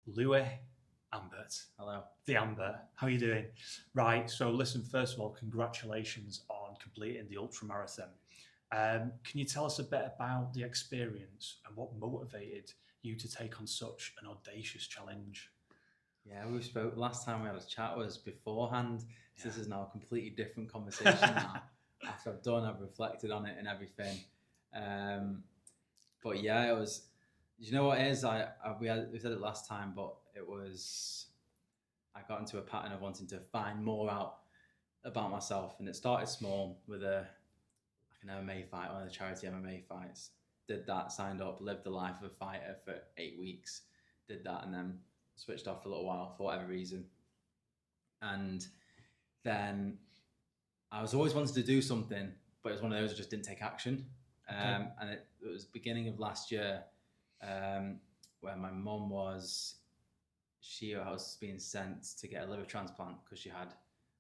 Louis Ambert. Hello. The Amber. How are you doing? Right. So, listen. First of all, congratulations on completing the ultramarathon. Can you tell us a bit about the experience and what motivated you to take on such an audacious challenge? Yeah, we spoke last time we had a chat was beforehand. So Yeah. this is now a completely different conversation now. After I've done, I've reflected on it and everything. Um, but yeah, it was. You know what it is? We said it last time, but it was. I got into a pattern of wanting to find more out about myself, and it started small with an MMA fight, one of the charity MMA fights. Did that, signed up, lived the life of a fighter for 8 weeks. Did that, and then switched off for a little while for whatever reason. And then I was always wanted to do something, but it was one of those I just didn't take action. And it was beginning of last year, where my mum was being sent to get a liver transplant because she had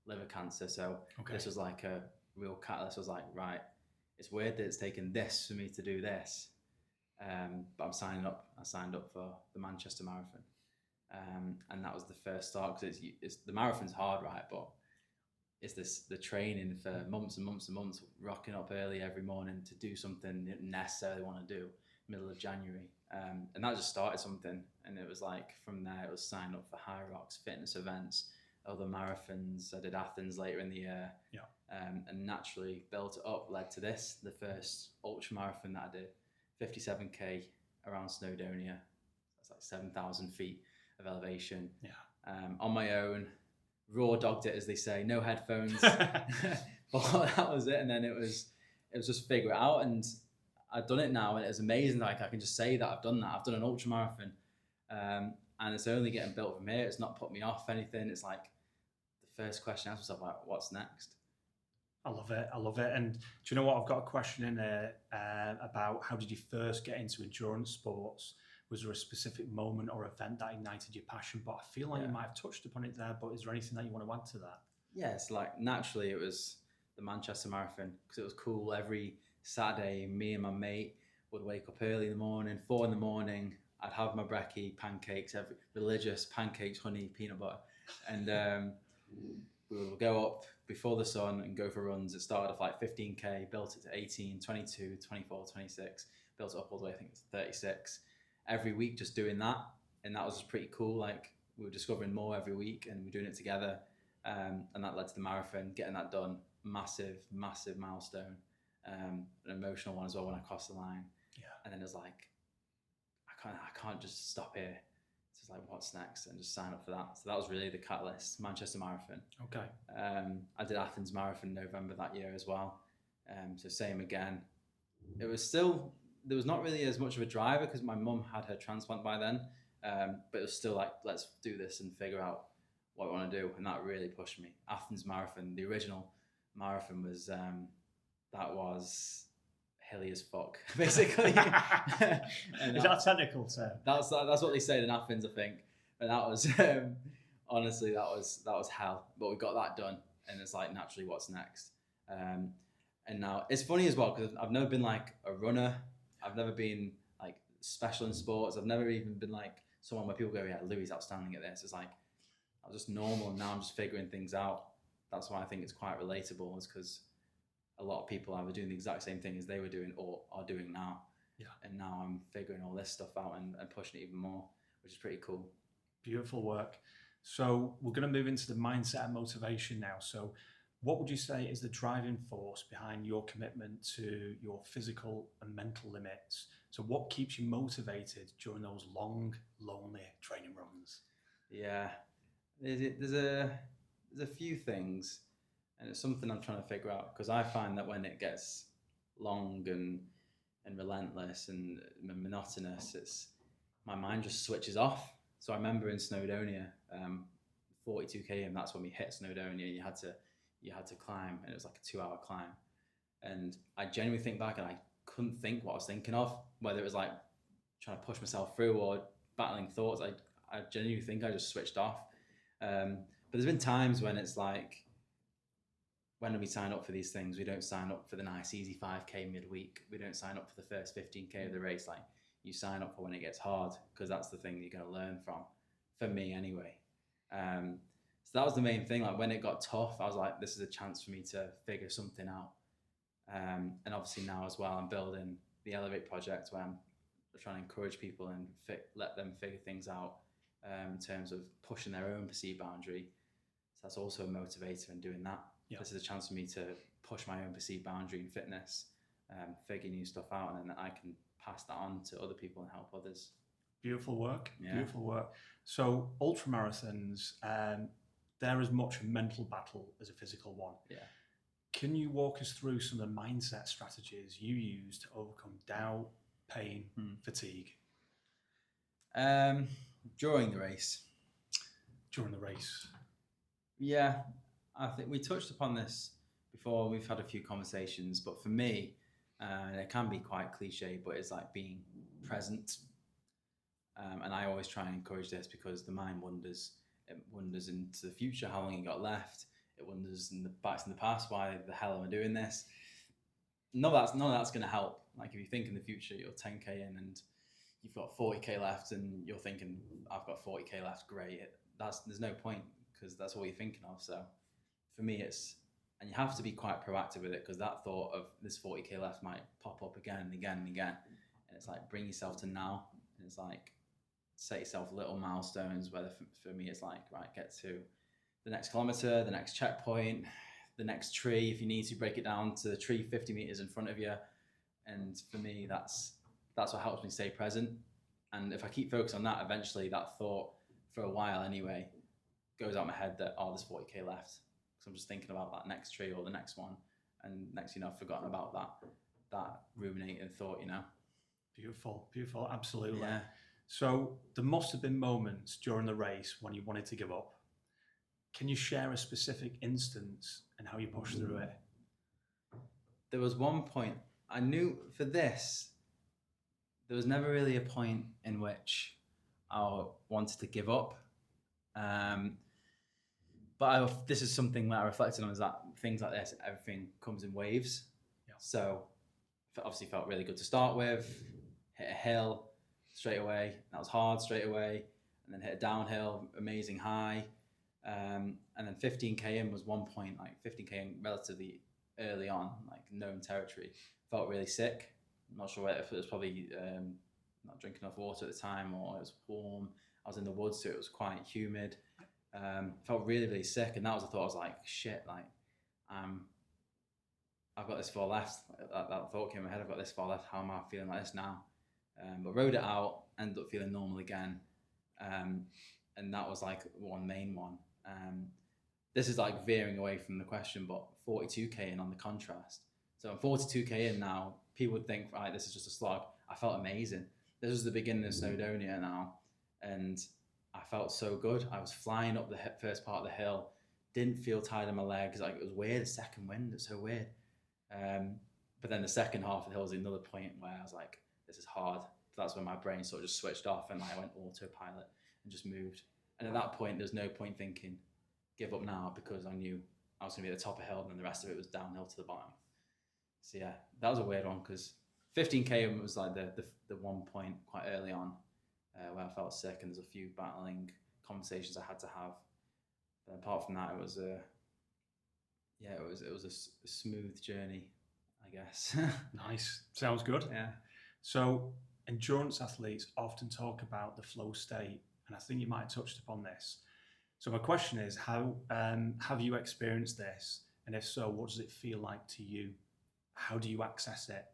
liver cancer. So this was like a real catalyst. I was like, right, it's weird that it's taken this for me to do this. But I'm signing up. I signed up for the Manchester Marathon. And that was the first start because it's the marathon's hard, right? But it's the training for months and months and months, rocking up early every morning to do something you didn't necessarily want to do, middle of January. And that just started something. And it was like from there, it was signing up for High Rocks, fitness events, other marathons. I did Athens later in the year. Yeah. And naturally built it up, led to this, the first ultra marathon that I did, 57k around Snowdonia. That's like 7,000 feet of elevation. Yeah. On my own, raw dogged it, as they say, no headphones. But that was it. And then it was just figure it out. And I've done it now, and it's amazing. Like I can just say that I've done that. I've done an ultra marathon, and it's only getting built from here. It's not put me off anything. It's like the first question I ask myself, like, what's next? I love it. I love it. And do you know what? I've got a question in there about how did you first get into endurance sports? Was there a specific moment or event that ignited your passion? But I feel like you might have touched upon it there. But is there anything that you want to add to that? Yeah, it's like naturally it was the Manchester Marathon because it was cool. Every Saturday, me and my mate would wake up early in the morning, 4 a.m. I'd have my brekkie, pancakes, religious pancakes, honey, peanut butter, and we would go up before the sun and go for runs. It started off like 15k, built it to 18, 22, 24, 26, built it up all the way, I think it's 36. Every week just doing that, and that was just pretty cool. Like we were discovering more every week and we were doing it together, and that led to the marathon, getting that done. Massive milestone, an emotional one as well when I crossed the line. Yeah. And then it was like I can't just stop here. It's just like, what's next? And just sign up for that. So that was really the catalyst. Manchester Marathon. Okay. I did Athens Marathon November that year as well. So same again. It was still, there was not really as much of a driver because my mum had her transplant by then. But it was still like, let's do this and figure out what I want to do. And that really pushed me. Athens Marathon, the original marathon was, that was hilly as fuck, basically. And is that a technical term? That's what they said in Athens, I think. And that was, honestly, that was hell. But we got that done. And it's like, naturally, what's next? And now it's funny as well because I've never been like a runner. I've never been like special in sports. I've never even been like someone where people go, yeah, Louis is outstanding at this. It's like I was just normal, and now I'm just figuring things out. That's why I think it's quite relatable, is because a lot of people either doing the exact same thing as they were doing or are doing now. Yeah. And now I'm figuring all this stuff out and pushing it even more, which is pretty cool. Beautiful work. So we're going to move into the mindset and motivation now. So what would you say is the driving force behind your commitment to your physical and mental limits? So what keeps you motivated during those long, lonely training runs? Yeah, there's a few things, and it's something I'm trying to figure out, because I find that when it gets long and relentless and monotonous, it's my mind just switches off. So I remember in Snowdonia, 42 km, that's when we hit Snowdonia. You had to climb, and it was like a 2-hour climb. And I genuinely think back, and I couldn't think what I was thinking of, whether it was like trying to push myself through or battling thoughts. I genuinely think I just switched off. But there's been times when it's like, when do we sign up for these things? We don't sign up for the nice easy 5k midweek. We don't sign up for the first 15k of the race. Like, you sign up for when it gets hard, because that's the thing you're going to learn from. for me anyway. So that was the main thing. Like when it got tough, I was like, this is a chance for me to figure something out. And obviously now as well, I'm building the Elevate project where I'm trying to encourage people and let them figure things out in terms of pushing their own perceived boundary. So that's also a motivator in doing that. Yeah. This is a chance for me to push my own perceived boundary in fitness, figure new stuff out, and then I can pass that on to other people and help others. Beautiful work. Yeah. Beautiful work. So ultramarathons, they're as much a mental battle as a physical one. Yeah. Can you walk us through some of the mindset strategies you use to overcome doubt, pain, fatigue? During the race. During the race. Yeah, I think we touched upon this before. We've had a few conversations, but for me, it can be quite cliche, but it's like being present. And I always try and encourage this because the mind wanders. It wanders into the future, how long you got left. It wanders back in the past, why the hell am I doing this? None of that's going to help. Like if you think in the future, you're 10K in and you've got 40K left and you're thinking, I've got 40K left, great. There's no point because that's all you're thinking of. So for me, and you have to be quite proactive with it because that thought of this 40K left might pop up again and again and again. And it's like, bring yourself to now. And it's like, set yourself little milestones, whether for me, it's like, right, get to the next kilometer, the next checkpoint, the next tree. If you need to break it down to the tree 50 meters in front of you. And for me, that's what helps me stay present. And if I keep focused on that, eventually that thought for a while anyway, goes out my head that, oh, there's 40K left. So I'm just thinking about that next tree or the next one. And next, I've forgotten about that ruminating thought, Beautiful, beautiful. Absolutely. Yeah. So there must have been moments during the race when you wanted to give up. Can you share a specific instance and how you pushed through it? There was one point I knew for this, there was never really a point in which I wanted to give up. But this is something that I reflected on, is that things like this, everything comes in waves. Yeah. So it obviously felt really good to start with, hit a hill straight away. That was hard straight away. And then hit a downhill, amazing high. And then 15K in was one point, like 15K in relatively early on, like known territory. Felt really sick. I'm not sure if it was probably not drinking enough water at the time or it was warm. I was in the woods, so it was quite humid. Felt really, really sick. And that was the thought. I was like, shit, like, I've got this far left. That thought came in my head, I've got this far left. How am I feeling like this now? But rode it out, ended up feeling normal again. And that was like one main one. This is like veering away from the question, but 42K in on the contrast. So I'm 42K in now. People would think, right, this is just a slog. I felt amazing. This was the beginning of Snowdonia now. And I felt so good. I was flying up the first part of the hill. Didn't feel tired in my legs. Like it was weird, the second wind. It's so weird. But then the second half of the hill was another point where I was like, this is hard. So that's when my brain sort of just switched off and I went autopilot and just moved. And at that point, there's no point thinking, give up now, because I knew I was going to be at the top of the hill and then the rest of it was downhill to the bottom. So yeah, that was a weird one because 15K was like the one point quite early on where I felt sick, and there's a few battling conversations I had to have. But apart from that, it was a smooth journey, I guess. Nice. Sounds good. Yeah. So endurance athletes often talk about the flow state, and I think you might have touched upon this. So my question is, how have you experienced this? And if so, what does it feel like to you? How do you access it?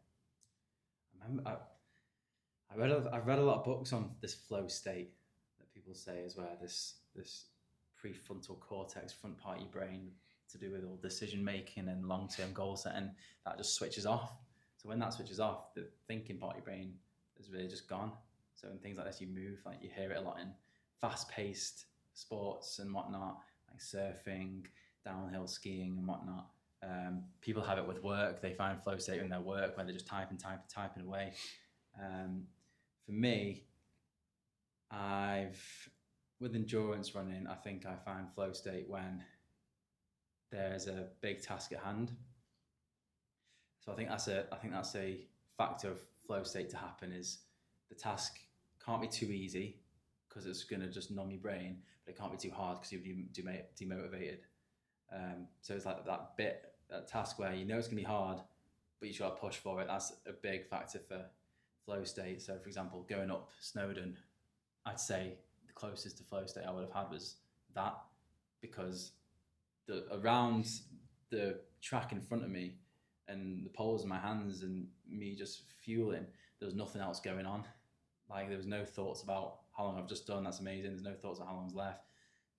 I've read a lot of books on this flow state that people say is where this prefrontal cortex, front part of your brain, to do with all decision making and long-term goal setting, that just switches off. So when that switches off, the thinking part of your brain is really just gone. So in things like this, you move, like you hear it a lot in fast-paced sports and whatnot, like surfing, downhill skiing and whatnot. People have it with work. They find flow state in their work where they're just typing away. For me, with endurance running, I think I find flow state when there's a big task at hand. So I think that's a factor of flow state to happen, is the task can't be too easy, because it's going to just numb your brain, but it can't be too hard because you're demotivated. So it's like that task where you know it's going to be hard, but you got to push for it. That's a big factor for flow state. So, for example, going up Snowdon, I'd say the closest to flow state I would have had was that, because around the track in front of me and the poles in my hands and me just fueling, there was nothing else going on. Like, there was no thoughts about how long I've just done. That's amazing. There's no thoughts of how long's left.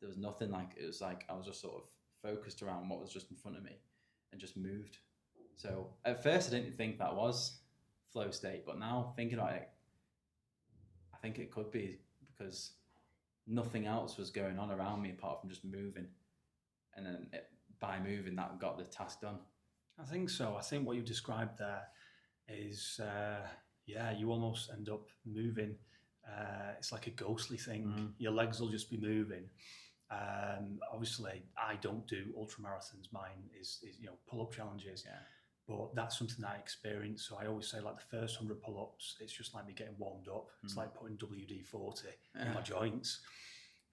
There was nothing. Like, it was like I was just sort of focused around what was just in front of me and just moved. So at first I didn't think that was flow state, but now thinking about it, I think it could be, because nothing else was going on around me apart from just moving. And then by moving, that got the task done. I think so. I think what you described there is, you almost end up moving. It's like a ghostly thing. Your legs will just be moving. Obviously, I don't do ultramarathons. Mine is pull-up challenges. Yeah. But that's something that I experience. So I always say, like, the first 100 pull-ups, it's just like me getting warmed up. It's like putting WD-40 in my joints.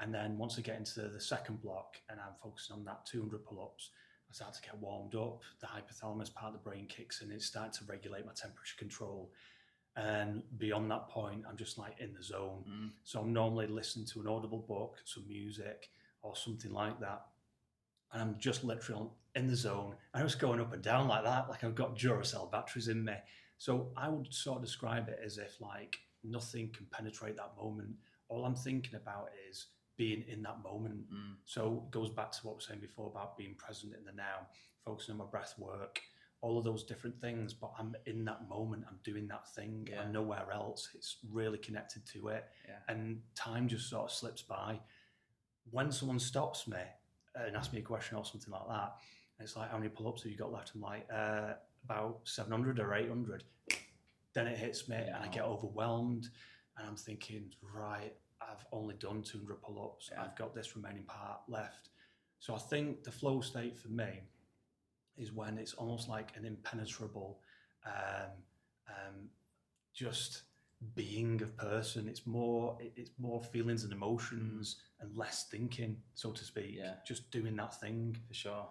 And then once I get into the second block and I'm focusing on that 200 pull-ups, I start to get warmed up. The hypothalamus part of the brain kicks in. It starts to regulate my temperature control. And beyond that point, I'm just like in the zone. So I'm normally listening to an audible book, some music, or something like that. And I'm just literally in the zone. I'm just going up and down like that, like I've got Duracell batteries in me. So I would sort of describe it as if, like, nothing can penetrate that moment. All I'm thinking about is being in that moment. So it goes back to what we were saying before about being present in the now, focusing on my breath work, all of those different things, but I'm in that moment, I'm doing that thing, I'm nowhere else. It's really connected to it. And time just sort of slips by. When someone stops me and asks me a question or something like that, and it's like, how many pull-ups have you got left? I'm like, about 700 or 800. Then it hits me and I get overwhelmed, and I'm thinking, right, I've only done 200 pull-ups. I've got this remaining part left. So I think the flow state for me is when it's almost like an impenetrable, just being of person. It's more feelings and emotions and less thinking, so to speak. Just doing that thing. For sure.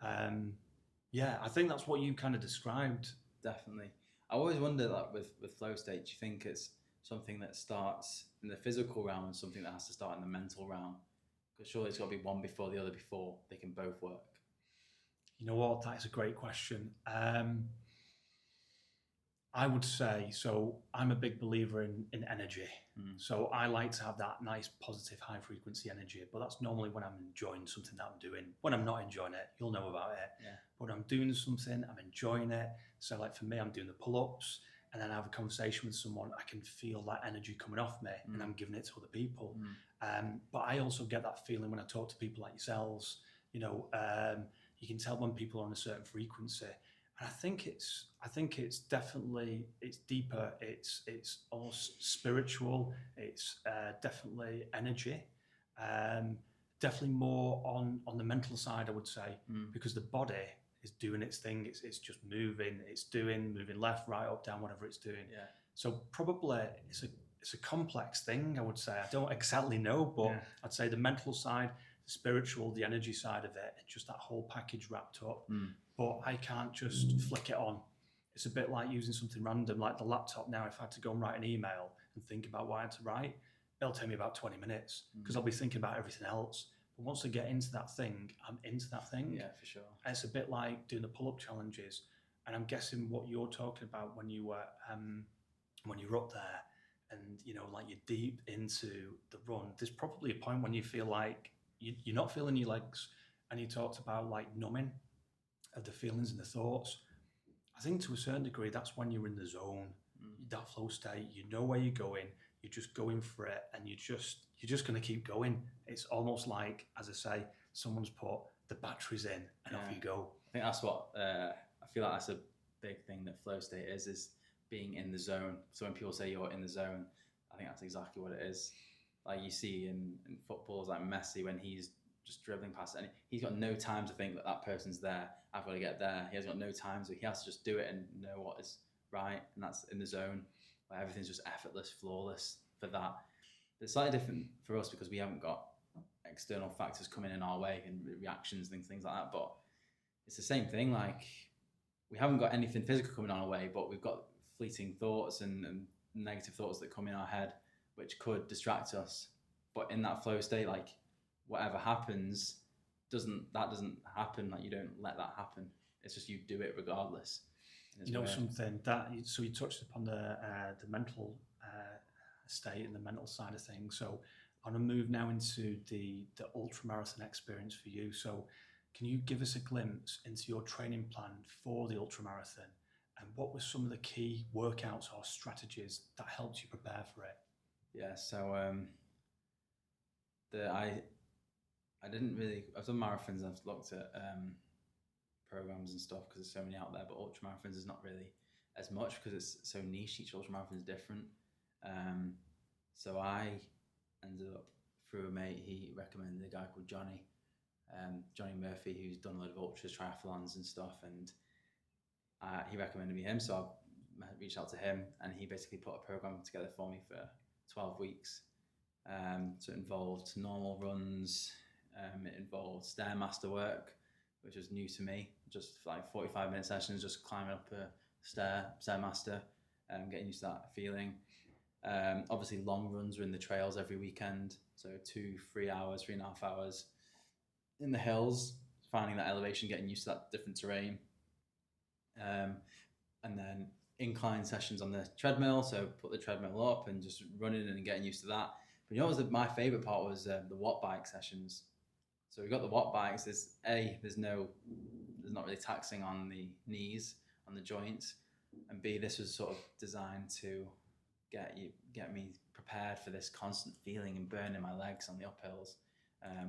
I think that's what you kind of described. Definitely. I always wonder, like, with flow state, do you think it's something that starts in the physical realm and something that has to start in the mental realm? Because surely it's got to be one before the other before they can both work. You know what? That is a great question. I would say, so I'm a big believer in energy. So I like to have that nice, positive, high frequency energy, but that's normally when I'm enjoying something that I'm doing. When I'm not enjoying it, you'll know about it. But I'm doing something, I'm enjoying it. So, like, for me, I'm doing the pull-ups, and then I have a conversation with someone, I can feel that energy coming off me, and I'm giving it to other people. But I also get that feeling when I talk to people like yourselves. You can tell when people are on a certain frequency. And I think it's definitely, it's deeper, it's almost spiritual, it's definitely energy, definitely more on the mental side, I would say, because the body is doing its thing, it's just moving, moving left, right, up, down, whatever it's doing. So probably it's a complex thing, I would say. I don't exactly know, but I'd say the mental side, the spiritual, the energy side of it, and just that whole package wrapped up. But I can't just flick it on. It's a bit like using something random, like the laptop now. If I had to go and write an email and think about what I had to write, it'll take me about 20 minutes because I'll be thinking about everything else. But once I get into that thing, I'm into that thing. Yeah, for sure. And it's a bit like doing the pull-up challenges. And I'm guessing what you're talking about when you were up there and, like, you're deep into the run, there's probably a point when you feel like you're not feeling your legs, and you talked about, like, numbing of the feelings and the thoughts. I think to a certain degree, that's when you're in the zone, that flow state, you know where you're going, you're just going for it, and you're just going to keep going. It's almost like, as I say, someone's put the batteries in and off you go. I think that's what, I feel like that's a big thing that flow state is being in the zone. So when people say you're in the zone, I think that's exactly what it is. Like you see in footballs like Messi, when he's just dribbling past it, and he's got no time to think that person's there, I've got to get there. He has got no time, so he has to just do it and know what is right, and that's in the zone where everything's just effortless, flawless for that. It's slightly different for us because we haven't got external factors coming in our way and reactions and things like that. But it's the same thing. Like we haven't got anything physical coming our way, but we've got fleeting thoughts and negative thoughts that come in our head, which could distract us. But in that flow state, like whatever happens, doesn't happen. Like you don't let that happen. It's just you do it regardless. You know something that so you touched upon the mental state and the mental side of things. So I want to move now into the ultramarathon experience for you. So can you give us a glimpse into your training plan for the ultramarathon, and what were some of the key workouts or strategies that helped you prepare for it? Yeah, so I didn't really. I've done marathons. I've looked at programs and stuff because there's so many out there. But ultramarathons is not really as much because it's so niche. Each ultramarathon is different. So I ended up through a mate. He recommended a guy called Johnny Murphy, who's done a lot of ultras, triathlons and stuff, and he recommended me him. So I reached out to him, and he basically put a program together for me for 12 weeks. So it involved normal runs. It involved Stairmaster work, which was new to me. Just like 45-minute sessions, just climbing up a Stairmaster, getting used to that feeling. Obviously, long runs were in the trails every weekend. So 2-3 hours, 3.5 hours in the hills, finding that elevation, getting used to that different terrain. And then incline sessions on the treadmill. So put the treadmill up and just running and getting used to that. But you know what my favorite part was the watt bike sessions. So we got the watt bikes. There's not really taxing on the knees, on the joints, and B, this was sort of designed to get me prepared for this constant feeling and burning my legs on the uphills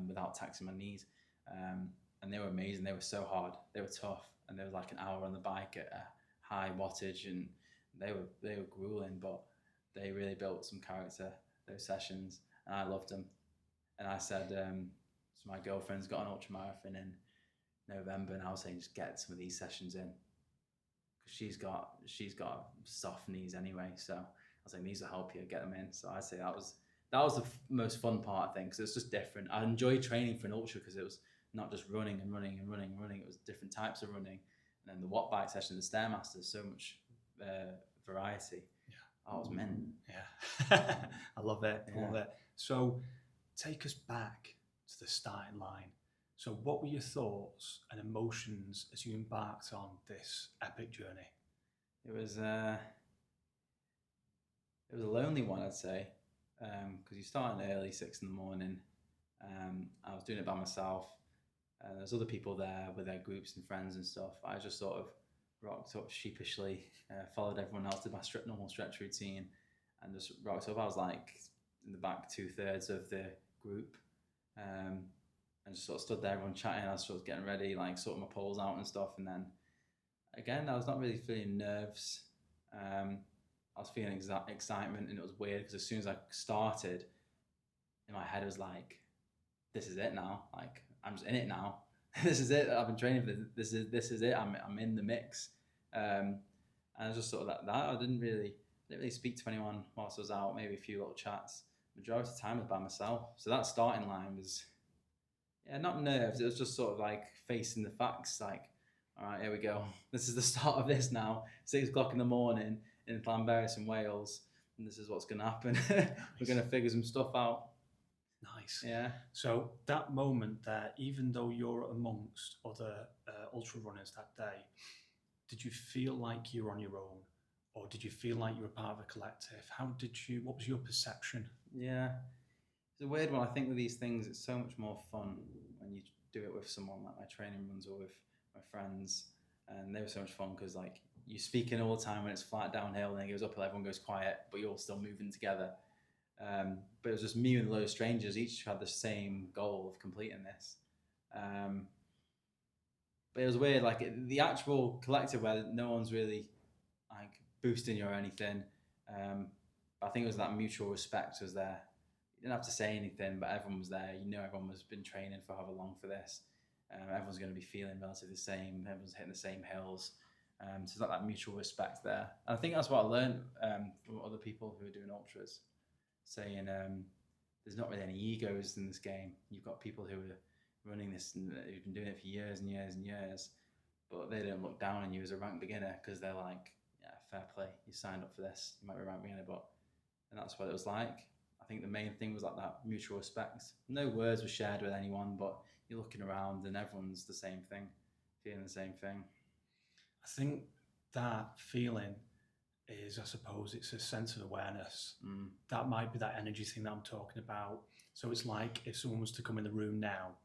without taxing my knees. And they were amazing. They were so hard. They were tough, and they were like an hour on the bike at a high wattage, and they were grueling, but they really built some character, those sessions, and I loved them. And I said, so my girlfriend's got an ultramarathon in November, and I was saying just get some of these sessions in, because she's got soft knees anyway. So I was saying these will help you get them in. So I'd say that was the most fun part, I think, because it's just different. I enjoyed training for an ultra because it was not just running and running and running and running. It was different types of running, and then the watt bike session, the Stairmaster, so much variety. Yeah, I was mint. Yeah, I love it. Yeah. I love it. So take us back to the starting line. So what were your thoughts and emotions as you embarked on this epic journey? It was a lonely one, I'd say, because you start early, 6 a.m. I was doing it by myself. There's other people there with their groups and friends and stuff. I just sort of rocked up sheepishly, followed everyone else, did my normal stretch routine, and just rocked up. I was like in the back 2/3 of the group, and just sort of stood there, everyone chatting. I was sort of getting ready, like sorting my poles out and stuff. And then again, I was not really feeling nerves. I was feeling excitement, and it was weird because as soon as I started, in my head it was like, "This is it now. Like I'm just in it now. This is it. I've been training for this. This is it. I'm in the mix." And I was just sort of like that. I didn't really speak to anyone whilst I was out. Maybe a few little chats. Majority of the time was by myself. So that starting line was, not nerves. It was just sort of like facing the facts. Like, all right, here we go. This is the start of this now. 6 o'clock in the morning in Llanberis in Wales, and this is what's going to happen. We're going to figure some stuff out. Nice. Yeah. So that moment there, even though you're amongst other ultra runners that day, did you feel like you were on your own, or did you feel like you were part of a collective? What was your perception? Yeah, it's a weird one. I think with these things, it's so much more fun when you do it with someone, like my training runs or with my friends, and they were so much fun because like you're speaking all the time when it's flat downhill, and then it goes uphill, everyone goes quiet, but you're all still moving together. But it was just me and a load of strangers, each had the same goal of completing this. But it was weird, like the actual collective where no one's really like boosting you or anything. I think it was that mutual respect was there. You didn't have to say anything, but everyone was there. You know, everyone has been training for however long for this. Everyone's going to be feeling relatively the same. Everyone's hitting the same hills. So there's like that mutual respect there. And I think that's what I learned from other people who are doing ultras, saying there's not really any egos in this game. You've got people who are running this and who've been doing it for years and years and years, but they don't look down on you as a ranked beginner because they're like, yeah, fair play, you signed up for this, you might be a ranked beginner, but, and that's what it was like. I think the main thing was like that mutual respect. No words were shared with anyone, but you're looking around and everyone's the same thing, feeling the same thing. I think that feeling is, I suppose, it's a sense of awareness. That might be that energy thing that I'm talking about. So it's like if someone was to come in the room now,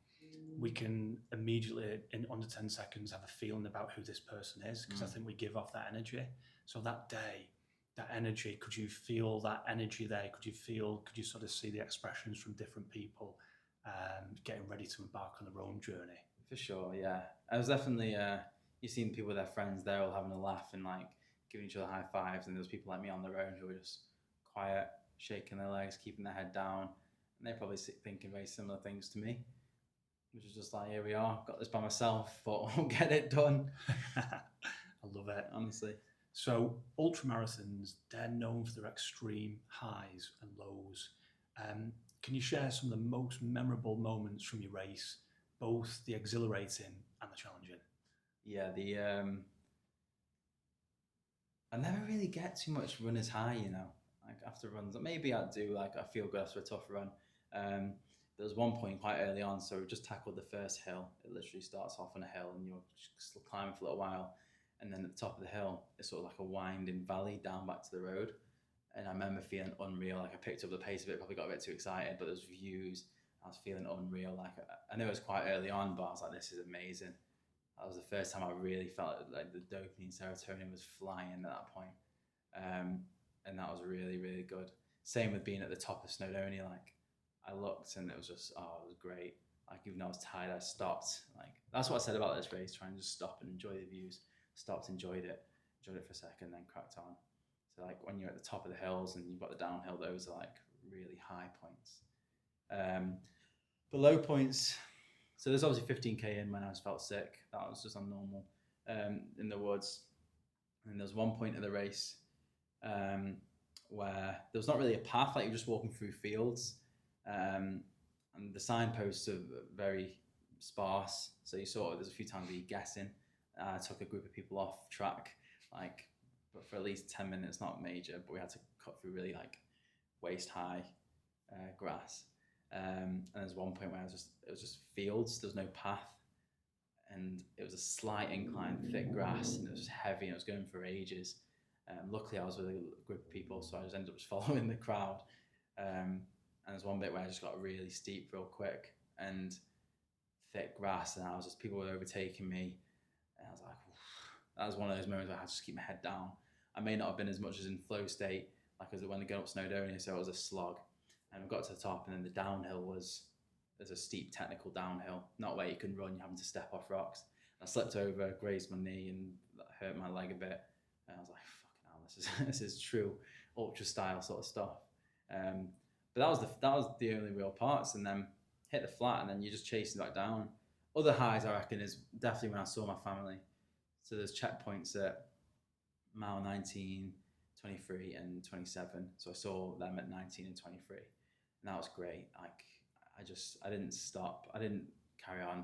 we can immediately, in under 10 seconds, have a feeling about who this person is, because I think we give off that energy. So that day, that energy, could you feel that energy there? Could you sort of see the expressions from different people getting ready to embark on their own journey? For sure, yeah. I was definitely, you've seen people with their friends, they're all having a laugh and like giving each other high fives, and there's people like me on their own who are just quiet, shaking their legs, keeping their head down, and they're probably thinking very similar things to me, which is just like, here we are, got this by myself, but we'll get it done. I love it, honestly. So ultramarathons, they're known for their extreme highs and lows. Can you share some of the most memorable moments from your race, both the exhilarating and the challenging? Yeah, I never really get too much runner's high, you know, like after runs. Maybe I do, like I feel good after a tough run. There was one point quite early on, so we just tackled the first hill. It literally starts off on a hill and you're just climbing for a little while. And then at the top of the hill, it's sort of like a winding valley down back to the road. And I remember feeling unreal. Like I picked up the pace a bit, probably got a bit too excited, but there's views. I was feeling unreal. Like I know it was quite early on, but I was like, this is amazing. That was the first time I really felt like the dopamine, serotonin was flying at that point. And that was really, really good. Same with being at the top of Snowdonia. Like I looked and it was just, oh, it was great. Like even though I was tired, I stopped. Like that's what I said about this race, try and just stop and enjoy the views. Stopped, enjoyed it for a second, then cracked on. So like when you're at the top of the hills and you've got the downhill, those are like really high points. The low points, so there's obviously 15k in when I felt sick. That was just on normal in the woods. And there was one point of the race where there was not really a path, like you're just walking through fields. And the signposts are very sparse. So you sort of, there's a few times where you're guessing. I took a group of people off track, like, but for at least 10 minutes, not major, but we had to cut through really like waist high grass. And there's one point where it was just fields, there was no path, and it was a slight incline, thick grass, and it was heavy, and it was going for ages. Luckily, I was with a group of people, so I just ended up just following the crowd. And there's one bit where I just got really steep real quick, and thick grass, and people were overtaking me. And I was like, oof. That was one of those moments where I had to just keep my head down. I may not have been as much as in flow state, like as when I got up Snowdonia, so it was a slog. And we got to the top, and then the downhill there's a steep technical downhill, not where you can run, you're having to step off rocks. I slipped over, grazed my knee, and hurt my leg a bit. And I was like, fucking hell, this is true ultra style sort of stuff. But that was the only real parts, and then hit the flat, and then you're just chasing back down. Other highs, I reckon, is definitely when I saw my family. So there's checkpoints at mile 19, 23, and 27. So I saw them at 19 and 23, and that was great. Like I didn't stop. I didn't carry on,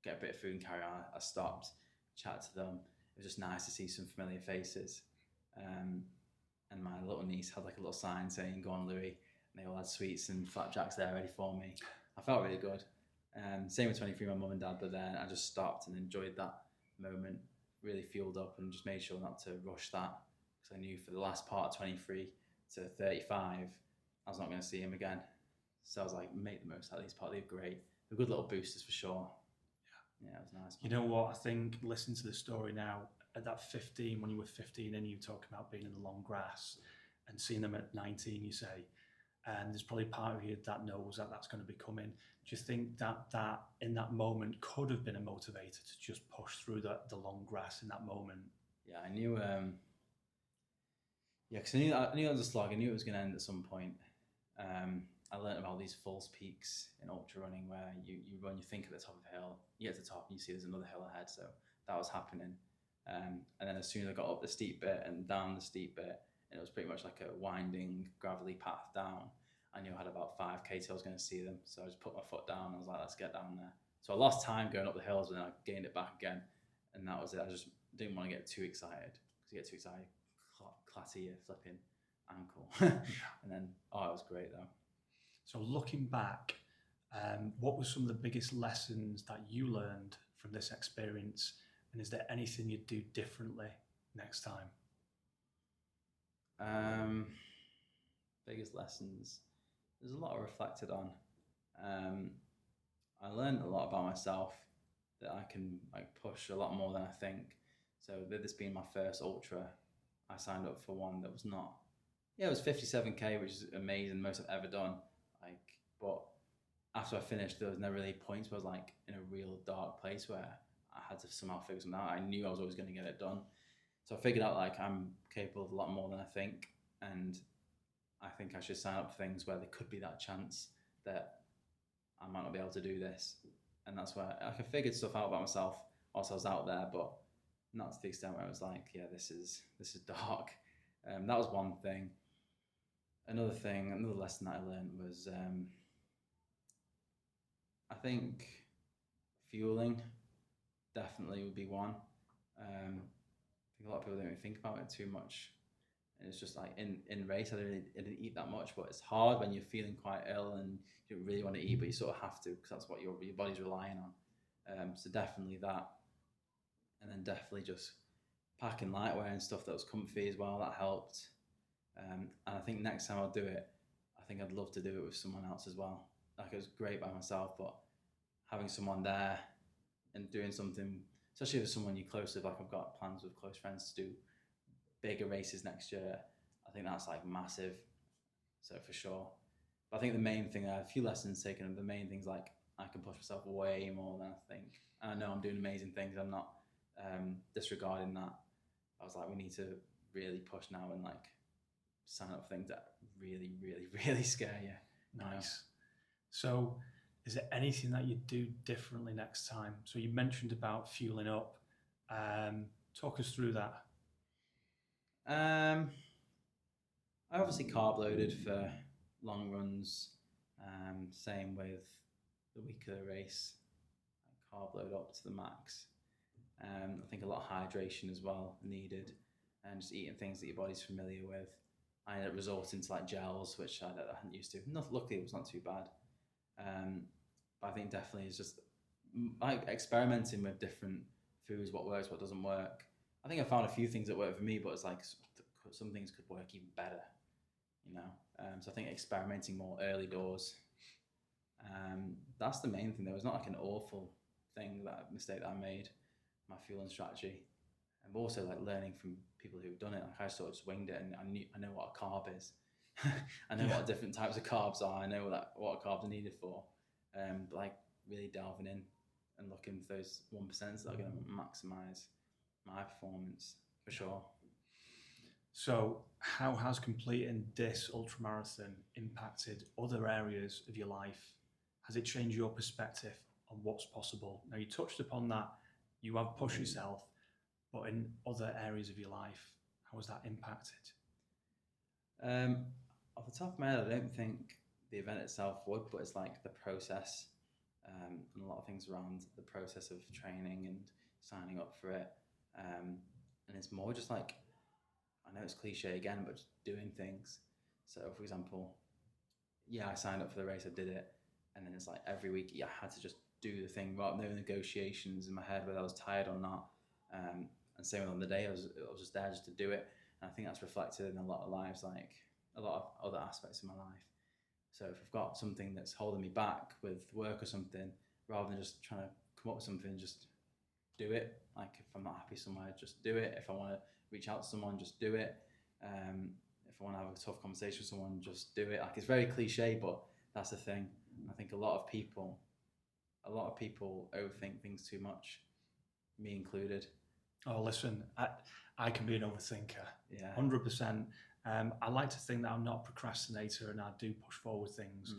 get a bit of food and carry on. I stopped, chat to them. It was just nice to see some familiar faces. And my little niece had like a little sign saying, "Go on, Louis." And they all had sweets and flapjacks there ready for me. I felt really good. Same with 23, my mum and dad, but then I just stopped and enjoyed that moment, really fueled up, and just made sure not to rush that, because I knew for the last part, 23 to 35, I was not going to see him again. So I was like, make the most out of these part. They're great. They're good little boosters for sure. Yeah, it was nice. You know what? I think listening to the story now, at that 15, when you were 15 and you were talking about being in the long grass, and seeing them at 19, you say, and there's probably part of you that knows that that's going to be coming. Do you think that in that moment could have been a motivator to just push through the long grass in that moment? Yeah, I knew. Because I knew it was a slog. I knew it was going to end at some point. I learned about these false peaks in ultra running where you run, you think at the top of a hill, you get to the top and you see there's another hill ahead. So that was happening. And then as soon as I got up the steep bit and down the steep bit, and it was pretty much like a winding, gravelly path down, I knew I had about 5K till I was going to see them. So I just put my foot down. I was like, let's get down there. So I lost time going up the hills, and then I gained it back again. And that was it. I just didn't want to get too excited, because you get too excited, clatter your flipping ankle. And then, it was great though. So looking back, what were some of the biggest lessons that you learned from this experience? And is there anything you'd do differently next time? Biggest lessons. There's a lot I reflected on. I learned a lot about myself, that I can push a lot more than I think. So with this being my first ultra, I signed up for one that was not. Yeah, it was 57K, which is amazing, most I've ever done. But after I finished, there was never really points where I was in a real dark place where I had to somehow figure something out. I knew I was always going to get it done. So I figured out I'm capable of a lot more than I think, and I think I should sign up for things where there could be that chance that I might not be able to do this. And that's where I figured stuff out about myself whilst I was out there, but not to the extent where I was this is dark. That was one thing. Another lesson that I learned was, I think fueling definitely would be one. I think a lot of people don't even think about it too much. And it's just in race, I didn't eat that much, but it's hard when you're feeling quite ill and you don't really want to eat, but you sort of have to, because that's what your body's relying on. So definitely that. And then definitely just packing lightweight and stuff that was comfy as well, that helped. And I think next time I'll do it, I think I'd love to do it with someone else as well. It was great by myself, but having someone there and doing something, especially with someone you're close with, I've got plans with close friends to do bigger races next year. I think that's massive. So for sure. But I think the main thing, I have a few lessons taken, and the main things I can push myself way more than I think. And I know I'm doing amazing things. I'm not disregarding that. I was we need to really push now and sign up for things that really, really, really scare you. Nice. So is there anything that you'd do differently next time? So you mentioned about fueling up. Talk us through that. I obviously carb loaded for long runs. Same with the week of the race. I carb load up to the max. I think a lot of hydration as well needed, and just eating things that your body's familiar with. I ended up resorting to gels, which I hadn't used to. Luckily, it was not too bad. But I think definitely it's just experimenting with different foods, what works, what doesn't work. I think I found a few things that work for me, but it's some things could work even better, So I think experimenting more early doors. That's the main thing. There was not an awful mistake that I made, my fueling strategy. And also learning from people who've done it. I sort of just winged it, and I know what a carb is. I know what different types of carbs are. I know what carbs are needed for. But really delving in and looking for those 1% that are going to maximise my performance for sure. So how has completing this ultramarathon impacted other areas of your life? Has it changed your perspective on what's possible? Now, you touched upon that you have pushed yourself, but in other areas of your life, how has that impacted? Off the top of my head, I don't think the event itself would, but it's the process, and a lot of things around the process of training and signing up for it. And it's more just I know it's cliche again, but just doing things. So for example, I signed up for the race, I did it, and then it's every week, I had to just do the thing, no negotiations in my head whether I was tired or not. And same on the day, I was just there just to do it. And I think that's reflected in a lot of lives, a lot of other aspects of my life. So if I've got something that's holding me back with work or something, rather than just trying to come up with something, just do it. If I'm not happy somewhere, just do it. If I want to reach out to someone, just do it. If I want to have a tough conversation with someone, just do it. It's very cliche, but that's the thing. I think a lot of people overthink things too much, me included. Oh, listen, I can be an overthinker. Yeah. 100%. I like to think that I'm not a procrastinator and I do push forward things,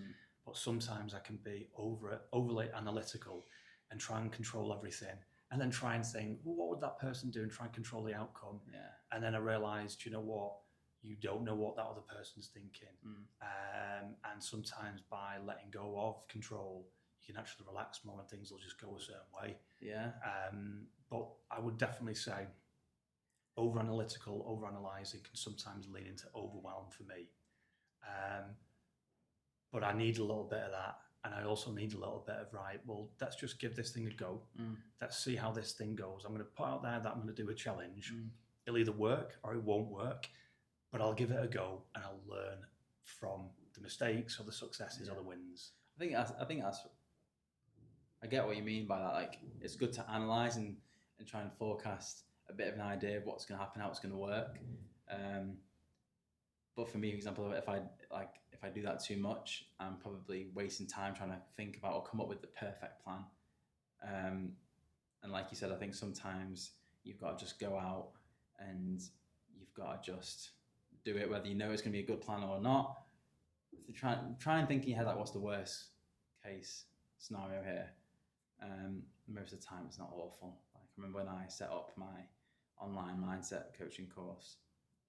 but sometimes I can be overly analytical and try and control everything, and then try and think, well, what would that person do, and try and control the outcome. Yeah. And then I realised, you know what, you don't know what that other person's thinking. And sometimes by letting go of control, you can actually relax more and things will just go a certain way. Yeah. But I would definitely say over-analytical, over-analysing can sometimes lead into overwhelm for me. But I need a little bit of that. And I also need a little bit of, right, well, let's just give this thing a go. Let's see how this thing goes. I'm going to put out there that I'm going to do a challenge. It'll either work or it won't work, but I'll give it a go and I'll learn from the mistakes or the successes or the wins. I think that's I get what you mean by that. Like, it's good to analyse and try and forecast a bit of an idea of what's going to happen, how it's going to work. But for me, for example, if I do that too much, I'm probably wasting time trying to think about or come up with the perfect plan. And like you said, I think sometimes you've got to just go out and you've got to just do it, whether you know it's going to be a good plan or not. Try and think in your head, like, what's the worst case scenario here? Most of the time, it's not awful. Like, I remember when I set up my online mindset coaching course,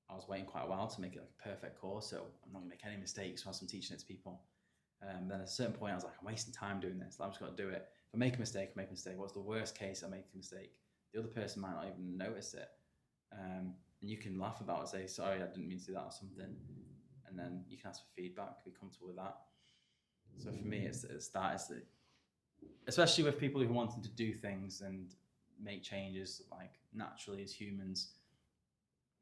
I was waiting quite a while to make it like a perfect course, so I'm not going to make any mistakes whilst I'm teaching it to people. Then at a certain point, I was like, I'm wasting time doing this. I'm just going to do it. If I make a mistake, I make a mistake. What's the worst case? I make a mistake. The other person might not even notice it. And you can laugh about it, say, sorry, I didn't mean to do that or something. And then you can ask for feedback, be comfortable with that. So for me, it's especially with people who wanted to do things and make changes, like naturally as humans,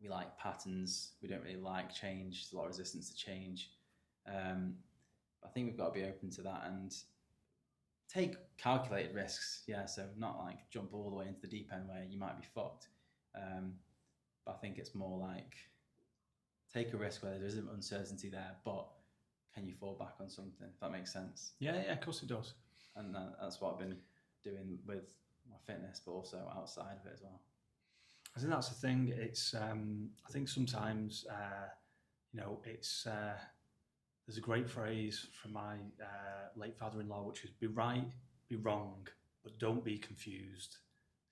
we like patterns. We don't really like change. There's a lot of resistance to change. I think we've got to be open to that and take calculated risks. Yeah, so not like jump all the way into the deep end where you might be fucked. But I think it's more like take a risk where there is uncertainty there, but can you fall back on something? If that makes sense. Yeah, of course it does. And that's what I've been doing with my fitness, but also outside of it as well. I think that's the thing. It's I think sometimes it's there's a great phrase from my late father-in-law, which is be right, be wrong, but don't be confused.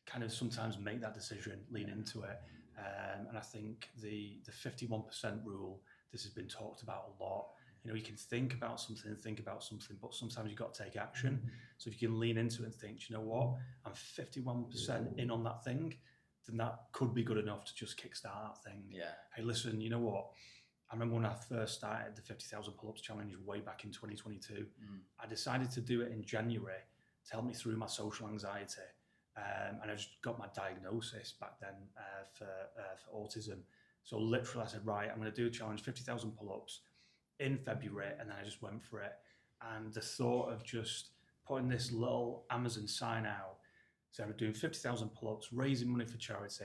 Kind of sometimes make that decision, lean into it. And I think the 51% rule, this has been talked about a lot. You can think about something, but sometimes you've got to take action. So if you can lean into it and think, you know what, I'm 51% in on that thing, then that could be good enough to just kickstart that thing. Yeah. Hey, listen, you know what? I remember when I first started the 50,000 pull-ups challenge way back in 2022, I decided to do it in January to help me through my social anxiety. And I just got my diagnosis back then for autism. So literally I said, right, I'm going to do a challenge, 50,000 pull-ups in February, and then I just went for it. And the thought of just putting this little Amazon sign out, so I'm doing 50,000 pull-ups, raising money for charity.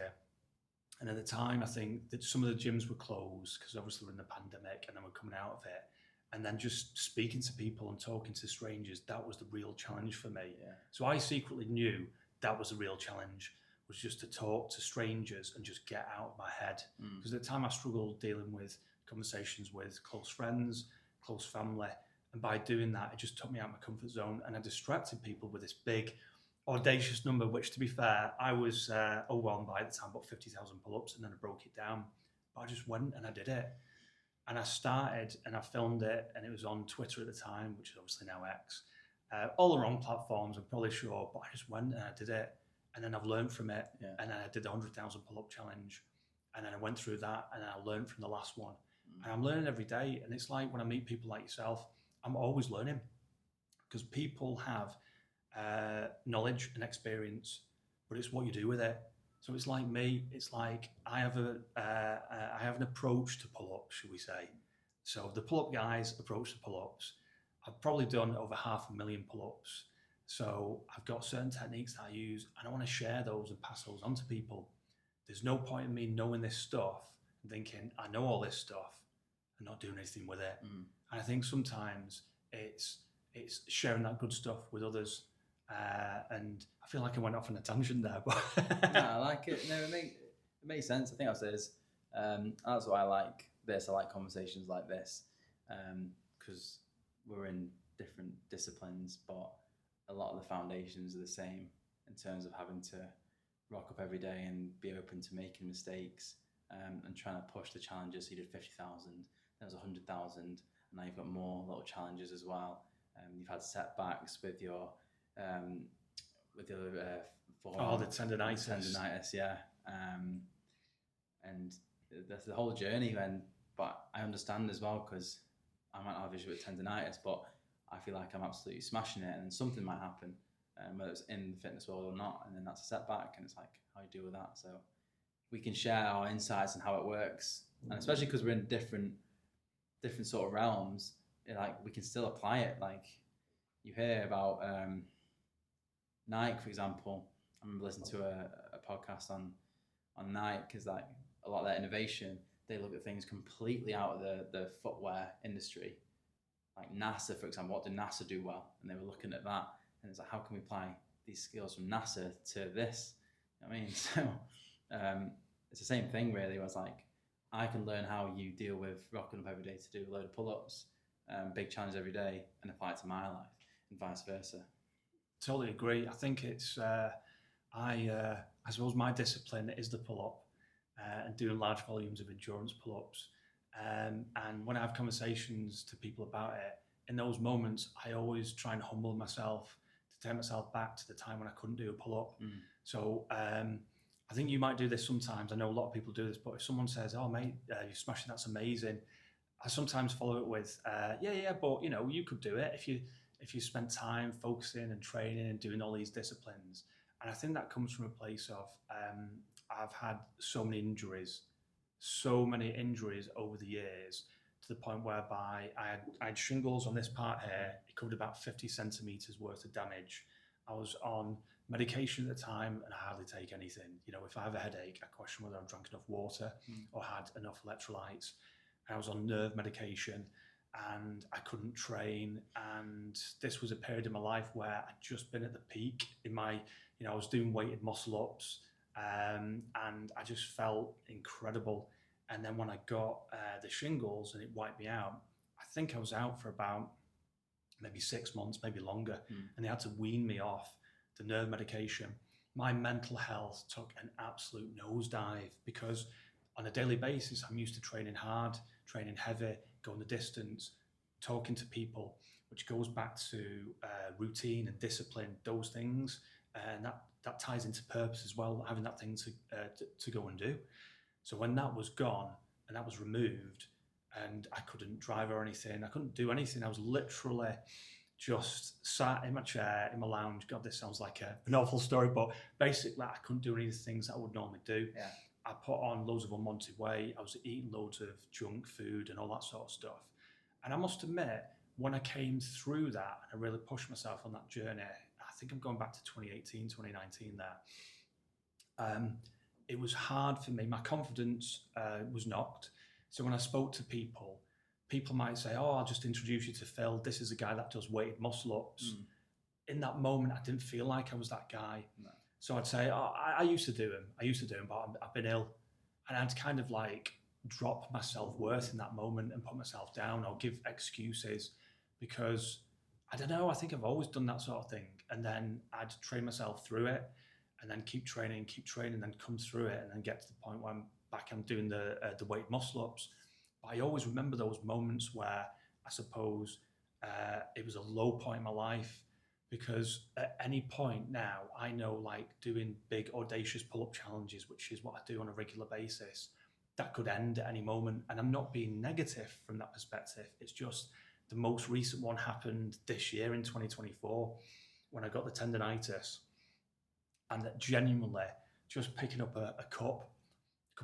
And at the time, I think that some of the gyms were closed because obviously we're in the pandemic and then we're coming out of it. And then just speaking to people and talking to strangers, that was the real challenge for me. Yeah. So I secretly knew that was the real challenge, was just to talk to strangers and just get out of my head. Because at the time I struggled dealing with conversations with close friends, close family. And by doing that, it just took me out of my comfort zone and I distracted people with this big, audacious number, which to be fair, I was overwhelmed by at the time, about 50,000 pull-ups, and then I broke it down. But I just went and I did it. And I started and I filmed it, and it was on Twitter at the time, which is obviously now X. All the wrong platforms, I'm probably sure, but I just went and I did it. And then I've learned from it. Yeah. And then I did the 100,000 pull-up challenge. And then I went through that and I learned from the last one. And I'm learning every day. And it's like when I meet people like yourself, I'm always learning because people have knowledge and experience, but it's what you do with it. So it's like me. It's like I have an approach to pull-ups, should we say? So the pull-up guys approach to pull-ups. I've probably done over 500,000 pull-ups. So I've got certain techniques that I use, and I want to share those and pass those on to people. There's no point in me knowing this stuff and thinking I know all this stuff and not doing anything with it. And I think sometimes it's sharing that good stuff with others. And I feel like I went off on a tangent there, but no, I like it. No, it makes sense. I think I'll say this. That's why I like this. I like conversations like this because we're in different disciplines, but a lot of the foundations are the same in terms of having to rock up every day and be open to making mistakes and trying to push the challenges. So you did 50,000, then it was 100,000, and now you've got more little challenges as well. You've had setbacks with your forearm, the tendinitis. Tendinitis, yeah. And that's the whole journey. But I understand as well, because I might have issue with tendinitis, but I feel like I'm absolutely smashing it, and then something might happen, whether it's in the fitness world or not, and then that's a setback, and it's like, how do you deal with that? So we can share our insights and how it works, and especially because we're in different sort of realms, like we can still apply it. Like you hear about Nike, for example. I remember listening to a podcast on Nike, because like a lot of their innovation, they look at things completely out of the footwear industry. Like NASA, for example, what did NASA do well? And they were looking at that, and it's like, how can we apply these skills from NASA to this? You know what I mean? So it's the same thing really, where it's like, I can learn how you deal with rocking up every day to do a load of pull-ups, big challenge every day, and apply it to my life, and vice versa. Totally agree. I think it's, I suppose my discipline is the pull-up and doing large volumes of endurance pull-ups. And when I have conversations to people about it, in those moments, I always try and humble myself to take myself back to the time when I couldn't do a pull-up. So I think you might do this sometimes. I know a lot of people do this, but if someone says, "Oh, mate, you're smashing, that's amazing," I sometimes follow it with, "Yeah, but you could do it if you spent time focusing and training and doing all these disciplines." And I think that comes from a place of I've had so many injuries over the years, to the point whereby I had shingles on this part here. It covered about 50 centimeters worth of damage. I was on medication at the time, and I hardly take anything. If I have a headache, I question whether I've drank enough water or had enough electrolytes. And I was on nerve medication, and I couldn't train. And this was a period in my life where I'd just been at the peak in my, I was doing weighted muscle ups, and I just felt incredible. And then when I got the shingles and it wiped me out, I think I was out for about maybe 6 months, maybe longer, and they had to wean me off the nerve medication. My mental health took an absolute nosedive, because on a daily basis, I'm used to training hard, training heavy, going the distance, talking to people, which goes back to routine and discipline, those things. And that ties into purpose as well, having that thing to go and do. So when that was gone and that was removed, and I couldn't drive or anything, I couldn't do anything, I was literally just sat in my chair, in my lounge. God, this sounds like an awful story, but basically I couldn't do any of the things that I would normally do. Yeah. I put on loads of unwanted weight. I was eating loads of junk food and all that sort of stuff. And I must admit, when I came through that, and I really pushed myself on that journey, I think I'm going back to 2018, 2019 there. It was hard for me. My confidence was knocked. So when I spoke to people might say, "Oh, I'll just introduce you to Phil. This is a guy that does weighted muscle ups." In that moment, I didn't feel like I was that guy. No. So I'd say, "Oh, I used to do him, but I've been ill." And I'd kind of like drop my self-worth in that moment and put myself down, or give excuses, because I don't know, I think I've always done that sort of thing. And then I'd train myself through it, and then keep training, and then come through it, and then get to the point where I'm doing the weight muscle ups. But I always remember those moments where I suppose it was a low point in my life, because at any point now, I know, like doing big audacious pull-up challenges, which is what I do on a regular basis, that could end at any moment. And I'm not being negative from that perspective. It's just the most recent one happened this year in 2024, when I got the tendinitis. And that genuinely, just picking up a cup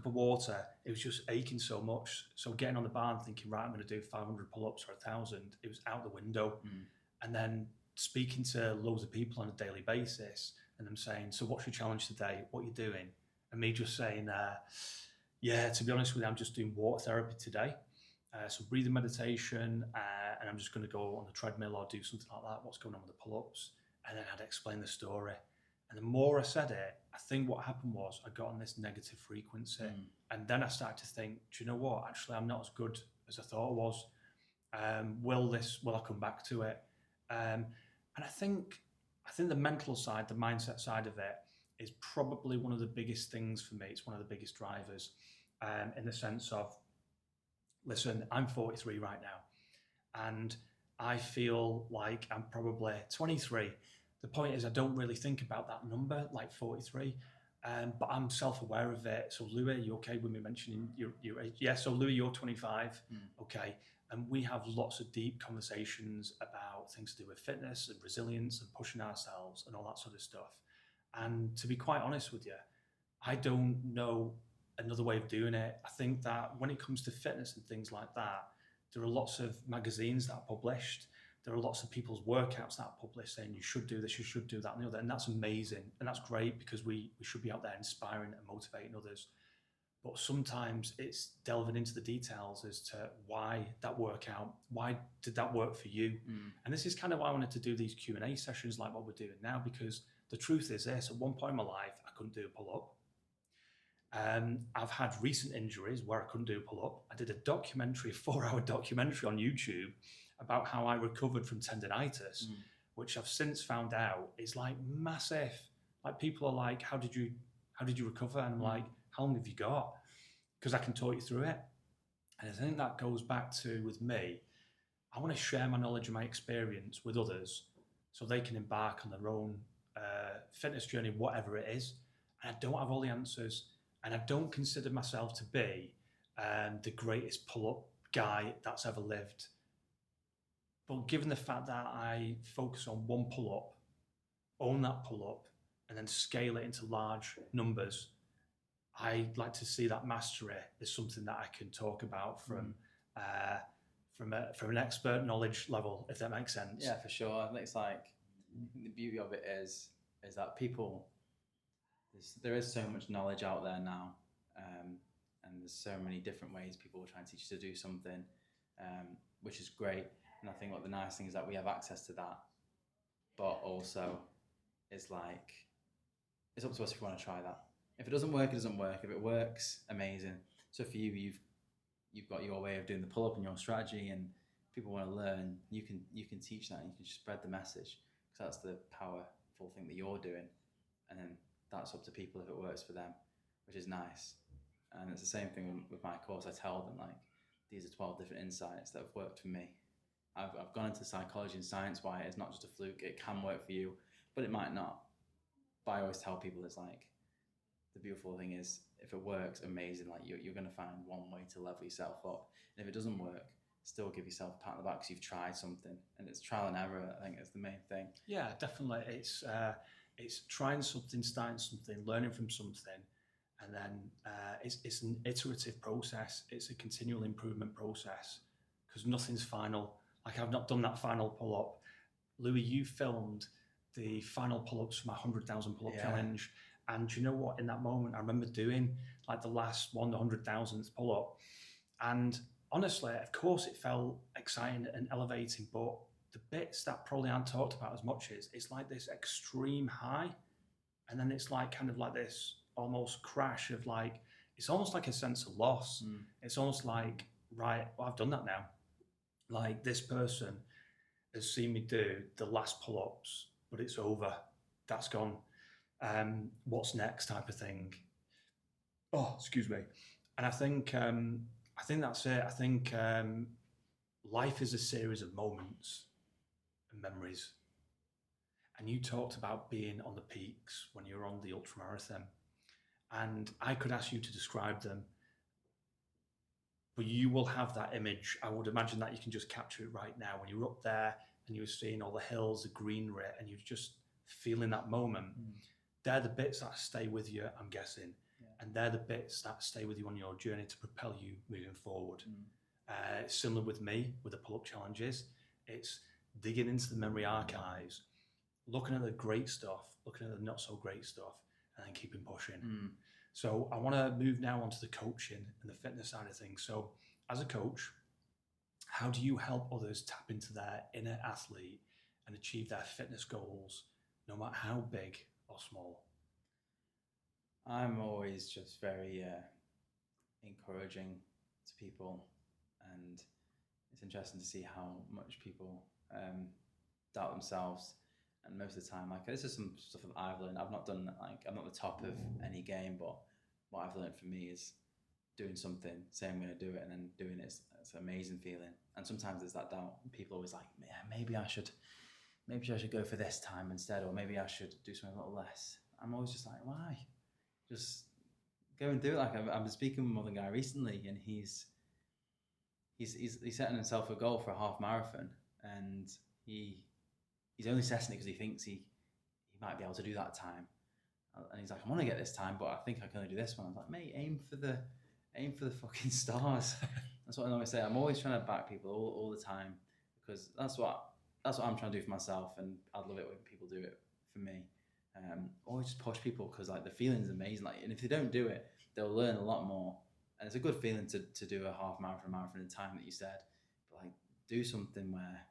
of water, it was just aching so much. So getting on the bar and thinking, right, I'm going to do 500 pull-ups or 1,000, it was out the window. And then speaking to loads of people on a daily basis, and them saying, "So what's your challenge today? What are you doing?" And me just saying, "Yeah, to be honest with you, I'm just doing water therapy today. So breathing meditation, and I'm just going to go on the treadmill or do something like that. What's going on with the pull-ups?" And then I'd explain the story. And the more I said it, I think what happened was I got on this negative frequency. And then I started to think, do you know what? Actually, I'm not as good as I thought I was. Will I come back to it? And I think the mental side, the mindset side of it, is probably one of the biggest things for me. It's one of the biggest drivers. in the sense of, listen, I'm 43 right now, and I feel like I'm probably 23. The point is, I don't really think about that number, like 43, but I'm self-aware of it. So, Louis, you okay with me mentioning your age? Yeah, so Louis, you're 25, okay, and we have lots of deep conversations about things to do with fitness and resilience and pushing ourselves and all that sort of stuff. And to be quite honest with you, I don't know another way of doing it. I think that when it comes to fitness and things like that, there are lots of magazines that are published. There are lots of people's workouts that are published saying you should do this, you should do that, and the other. And that's amazing. And that's great because we should be out there inspiring and motivating others. But sometimes it's delving into the details as to why that workout, why did that work for you? And this is kind of why I wanted to do these Q&A sessions like what we're doing now, because the truth is this, at one point in my life, I couldn't do a pull-up. I've had recent injuries where I couldn't do a pull-up. I did a documentary, a 4-hour documentary on YouTube about how I recovered from tendonitis, which I've since found out is like massive. Like people are like, how did you recover? And I'm like, how long have you got? Because I can talk you through it. And I think that goes back to, with me, I want to share my knowledge and my experience with others so they can embark on their own fitness journey, whatever it is. And I don't have all the answers. And I don't consider myself to be the greatest pull-up guy that's ever lived. But given the fact that I focus on one pull-up, own that pull-up, and then scale it into large numbers, I like to see that mastery as something that I can talk about from an expert knowledge level, if that makes sense. Yeah, for sure. I think it's like the beauty of it is that people, there is so much knowledge out there now, and there's so many different ways people are trying to teach you to do something, which is great. And I think what the nice thing is that we have access to that, but also it's like, it's up to us if we want to try that. If it doesn't work, it doesn't work. If it works, amazing. So for you, you've got your way of doing the pull-up and your strategy, and people want to learn, you can teach that, and you can spread the message, because that's the powerful thing that you're doing. And then that's up to people if it works for them, which is nice. And it's the same thing with my course. I tell them, like, these are 12 different insights that have worked for me. I've gone into psychology and science why it's not just a fluke. It can work for you, but it might not. But I always tell people, it's like, the beautiful thing is, if it works, amazing. Like you're going to find one way to level yourself up. And if it doesn't work, still give yourself a pat on the back because you've tried something. And it's trial and error, I think, is the main thing. Yeah, definitely. It's trying something, starting something, learning from something, and then it's an iterative process. It's a continual improvement process, because nothing's final. Like, I've not done that final pull-up. Louis, you filmed the final pull-ups for my 100,000 pull-up challenge. And you know what? In that moment, I remember doing like the last one, the 100,000th pull-up. And honestly, of course, it felt exciting and elevating, but the bits that probably aren't talked about as much is it's like this extreme high. And then it's like kind of like this almost crash of like, it's almost like a sense of loss. It's almost like, right, well, I've done that now. Like, this person has seen me do the last pull-ups, but it's over. That's gone. What's next type of thing. Oh, excuse me. And I think that's it. I think life is a series of moments and memories. And you talked about being on the peaks when you're on the ultramarathon. And I could ask you to describe them, but you will have that image. I would imagine that you can just capture it right now when you're up there and you're seeing all the hills, the greenery, and you're just feeling that moment. They're the bits that stay with you, I'm guessing. And they're the bits that stay with you on your journey to propel you moving forward. Similar with me, with the pull-up challenges. It's digging into the memory archives, looking at the great stuff, looking at the not so great stuff, and then keeping pushing. So I want to move now onto the coaching and the fitness side of things. So as a coach, how do you help others tap into their inner athlete and achieve their fitness goals, no matter how big or small? I'm always just very encouraging to people, and it's interesting to see how much people doubt themselves. And most of the time, like, this is some stuff that I've learned. I've not done, like, I'm not the top of any game, but what I've learned for me is doing something, saying I'm going to do it, and then doing it. It's an amazing feeling. And sometimes there's that doubt. People always like, yeah, maybe I should go for this time instead, or maybe I should do something a little less. I'm always just like, why? Just go and do it. Like I've been speaking with another guy recently, and he's setting himself a goal for a half marathon, and he's only setting it because he thinks he might be able to do that time. And he's like, I want to get this time, but I think I can only do this one. I was like, mate, aim for the fucking stars. That's what I always say. I'm always trying to back people all the time, because that's what I'm trying to do for myself, and I'd love it when people do it for me. Always just push people, because like the feeling's amazing. Like, and if they don't do it, they'll learn a lot more. And it's a good feeling to do a half marathon in the time that you said, but like do something where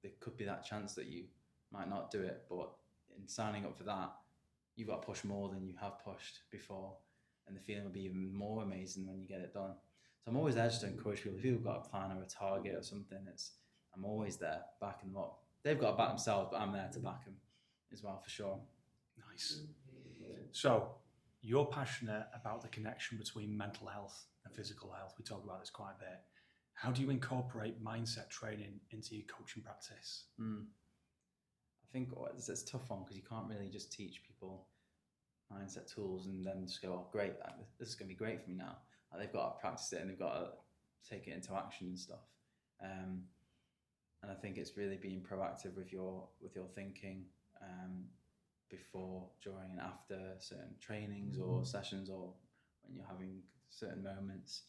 there could be that chance that you might not do it, but in signing up for that, you've got to push more than you have pushed before, and the feeling will be even more amazing when you get it done. So I'm always there just to encourage people. If you've got a plan or a target or something, I'm always there backing them up. They've got to back themselves, but I'm there to back them as well, for sure. Nice. So you're passionate about the connection between mental health and physical health. We talk about this quite a bit. How do you incorporate mindset training into your coaching practice? I think it's a tough one, because you can't really just teach people mindset tools and then just go, oh, great, this is going to be great for me now. Like, they've got to practice it, and they've got to take it into action and stuff. And I think it's really being proactive with your thinking before, during, and after certain trainings or sessions, or when you're having certain moments.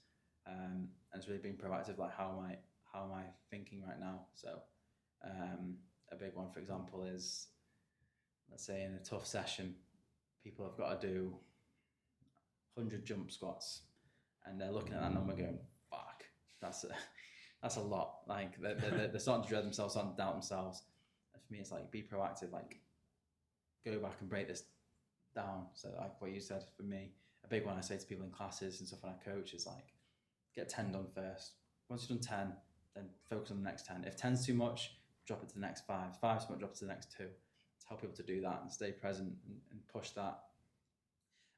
And it's really being proactive, like how am I thinking right now? So a big one, for example, is, let's say in a tough session, people have got to do 100 jump squats, and they're looking at that number going, fuck, that's a lot. Like they're starting to dread themselves, starting to doubt themselves. And for me, it's like, be proactive, like go back and break this down. So like what you said, for me, a big one I say to people in classes and stuff when I coach is like, get 10 done first. Once you've done 10, then focus on the next 10. If 10's too much, drop it to the next 5. If 5's too much, drop it to the next 2. To help people to do that and stay present and push that.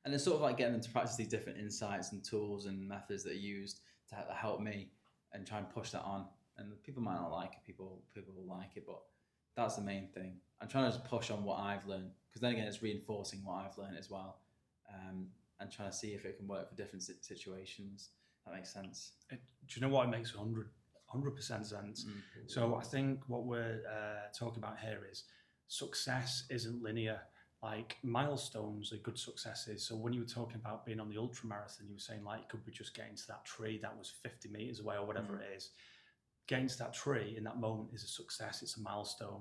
And it's sort of like getting them to practice these different insights and tools and methods that are used to help me, and try and push that on. And people might not like it, people will like it, but that's the main thing. I'm trying to just push on what I've learned, because then again, it's reinforcing what I've learned as well, and trying to see if it can work for different situations. That makes sense. Do you know what? It makes 100% sense. So I think what we're talking about here is success isn't linear. Like, milestones are good successes. So when you were talking about being on the ultramarathon, you were saying like it could be just getting to that tree that was 50 meters away or whatever it is. Getting to that tree in that moment is a success. It's a milestone.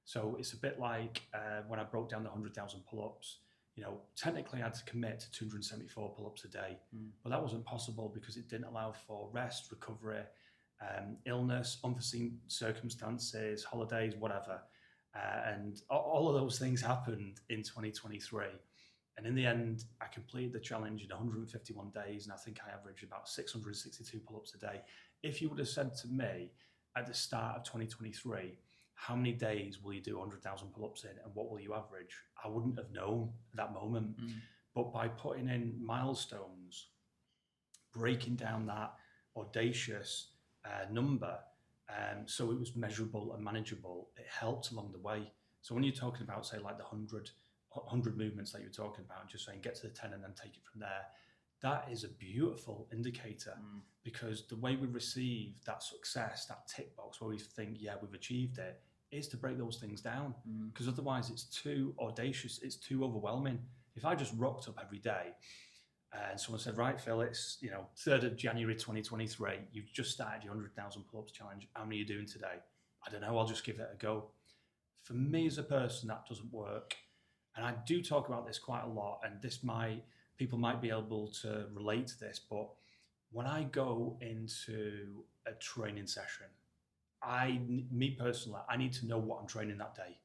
So it's a bit like when I broke down the 100,000 pull-ups. You know, technically I had to commit to 274 pull-ups a day, but that wasn't possible because it didn't allow for rest, recovery, illness, unforeseen circumstances, holidays, whatever. And all of those things happened in 2023. And in the end, I completed the challenge in 151 days, and I think I averaged about 662 pull-ups a day. If you would have said to me at the start of 2023, how many days will you do 100,000 pull-ups in, and what will you average? I wouldn't have known at that moment. But by putting in milestones, breaking down that audacious number, so it was measurable and manageable, it helped along the way. So when you're talking about, say, like the 100 movements that you're talking about, just saying get to the 10 and then take it from there, that is a beautiful indicator, because the way we receive that success, that tick box where we think, yeah, we've achieved it, is to break those things down, because otherwise it's too audacious, it's too overwhelming. If I just rocked up every day and someone said, right, Phil, it's 3rd of January 2023, you've just started your 100,000 pull-ups challenge, how many are you doing today? I don't know, I'll just give it a go. For me as a person, that doesn't work. And I do talk about this quite a lot, and people might be able to relate to this, but when I go into a training session, me personally, I need to know what I'm training that day.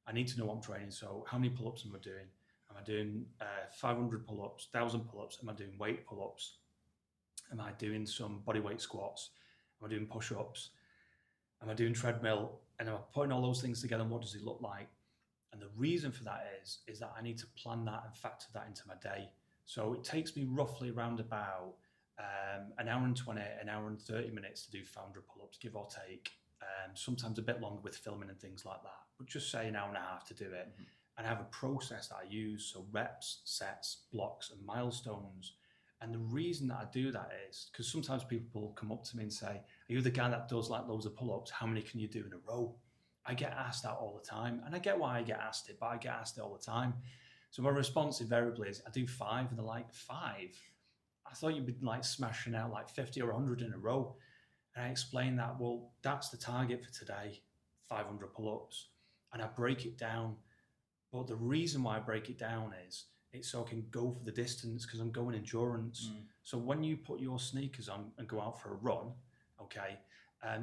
I need to know what I'm training. So how many pull-ups am I doing? Am I doing 500 pull-ups, 1,000 pull-ups? Am I doing weight pull-ups? Am I doing some body weight squats? Am I doing push-ups? Am I doing treadmill? And am I putting all those things together, and what does it look like? And the reason for that is that I need to plan that and factor that into my day. So it takes me roughly around about an hour and 20, an hour and 30 minutes to do 500 pull-ups, give or take. Sometimes a bit longer with filming and things like that, but just say an hour and a half to do it. Mm-hmm. And I have a process that I use, so reps, sets, blocks, and milestones. And the reason that I do that is because sometimes people come up to me and say, "Are you the guy that does like loads of pull-ups? How many can you do in a row?" I get asked that all the time, and I get why I get asked it, but I get asked it all the time. So my response invariably is, "I do 5," and they're like, "5? I thought you'd be like smashing out like 50 or 100 in a row." And I explain that, well, that's the target for today, 500 pull-ups, and I break it down. But the reason why I break it down is it's so I can go for the distance because I'm going endurance. So when you put your sneakers on and go out for a run, okay,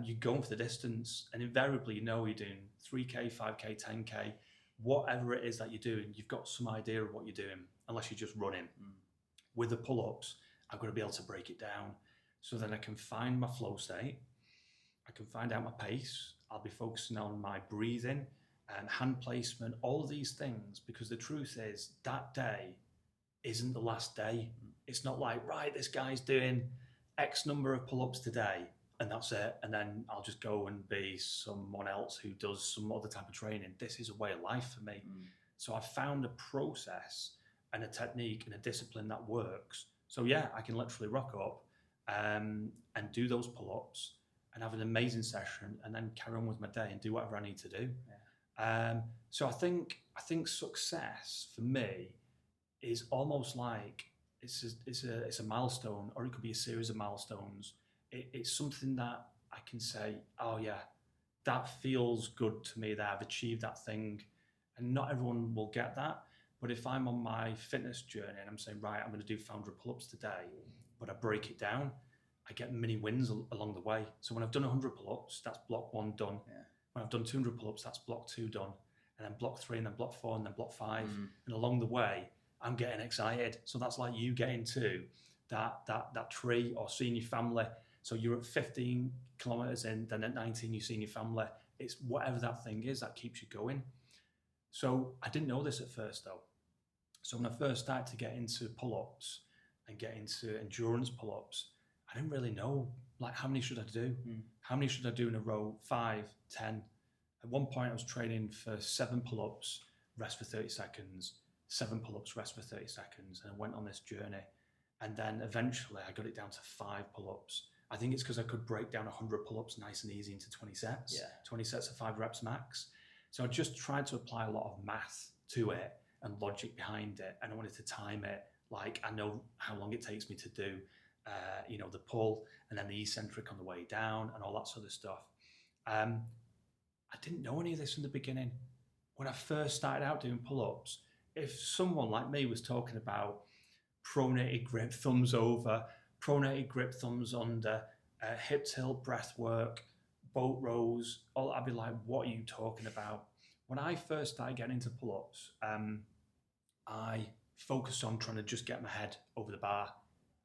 you're going for the distance, and invariably you know you're doing 3K, 5K, 10K, whatever it is that you're doing, you've got some idea of what you're doing, unless you're just running. With the pull-ups, I've got to be able to break it down so then I can find my flow state, I can find out my pace, I'll be focusing on my breathing, and hand placement, all of these things, because the truth is that day isn't the last day. It's not like, right, this guy's doing X number of pull-ups today and that's it. And then I'll just go and be someone else who does some other type of training. This is a way of life for me. So I've found a process and a technique and a discipline that works. So yeah, I can literally rock up and do those pull-ups and have an amazing session and then carry on with my day and do whatever I need to do. So I think success for me is almost like it's a milestone, or it could be a series of milestones. It's something that I can say, oh yeah, that feels good to me that I've achieved that thing. And not everyone will get that. But if I'm on my fitness journey and I'm saying, right, I'm going to do 500 pull-ups today, but I break it down, I get mini wins along the way. So when I've done 100 pull-ups, that's block 1 done. Yeah. When I've done 200 pull-ups, that's block 2 done. And then block 3, and then block 4, and then block 5. And along the way, I'm getting excited. So that's like you getting to that tree or seeing your family. So you're at 15 kilometers in, then at 19, you're seeing your family. It's whatever that thing is that keeps you going. So I didn't know this at first though. So when I first started to get into pull-ups and get into endurance pull-ups, I didn't really know, like, how many should I do? How many should I do in a row? 5, 10. At one point I was training for 7 pull-ups, rest for 30 seconds, 7 pull-ups, rest for 30 seconds. And I went on this journey. And then eventually I got it down to 5 pull-ups. I think it's because I could break down 100 pull-ups nice and easy into 20 sets. Yeah. 20 sets of 5 reps max. So I just tried to apply a lot of math to it and logic behind it. And I wanted to time it. Like, I know how long it takes me to do, the pull and then the eccentric on the way down and all that sort of stuff. I didn't know any of this in the beginning. When I first started out doing pull-ups, if someone like me was talking about pronated grip, thumbs over, pronated grip, thumbs under, hip tilt, breath work, boat rows, I'd be like, what are you talking about? When I first started getting into pull-ups, I focused on trying to just get my head over the bar.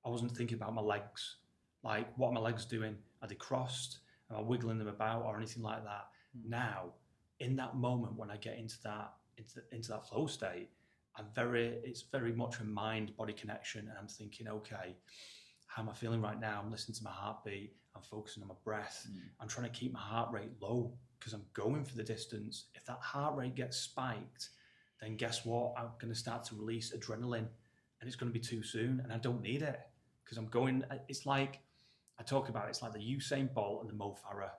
I wasn't thinking about my legs. Like, what are my legs doing? Are they crossed? Am I wiggling them about or anything like that? Now, in that moment when I get into that flow state, it's very much a mind-body connection, and I'm thinking, okay, how am I feeling right now? I'm listening to my heartbeat. I'm focusing on my breath. I'm trying to keep my heart rate low because I'm going for the distance. If that heart rate gets spiked, then guess what? I'm going to start to release adrenaline, and it's going to be too soon, and I don't need it because I'm going. It's like I talk about. It's like the Usain Bolt and the Mo Farah.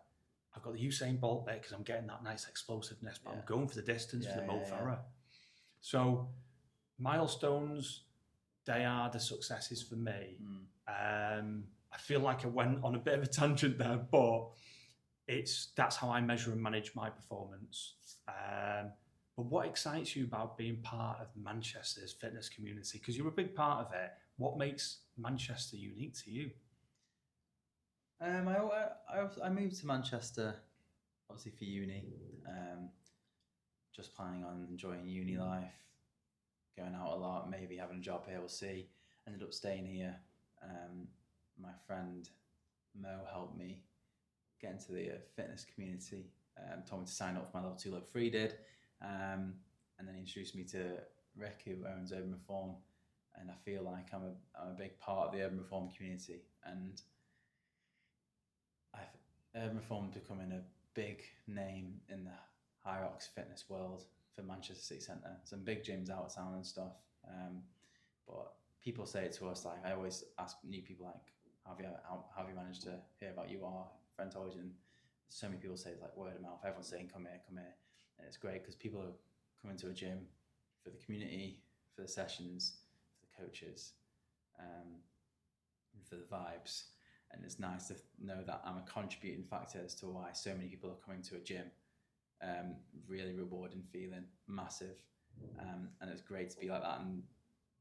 I've got the Usain Bolt there because I'm getting that nice explosiveness, but I'm going for the distance for the Mo Farah. So milestones, they are the successes for me. I feel like I went on a bit of a tangent there, but that's how I measure and manage my performance. But what excites you about being part of Manchester's fitness community? Because you're a big part of it. What makes Manchester unique to you? I moved to Manchester, obviously for uni. Just planning on enjoying uni life, going out a lot, maybe having a job here, we'll see. Ended up staying here. My friend Mo helped me get into the fitness community, told me to sign up for my level 2, level 3 did. And then he introduced me to Rick, who owns Urban Reform. and I feel like I'm a big part of the urban reform community, and urban reform becoming a big name in the High Rocks fitness world for Manchester City Centre. Some big gyms out of town and stuff, but people say it to us. Like, I always ask new people, like, how have you managed to hear about you? Our friend told you, and so many people say it's like word of mouth. Everyone's saying come here, and it's great because people are coming to a gym for the community, for the sessions, for the coaches, and for the vibes. And it's nice to know that I'm a contributing factor as to why so many people are coming to a gym. Really rewarding feeling, massive, and it's great to be like that and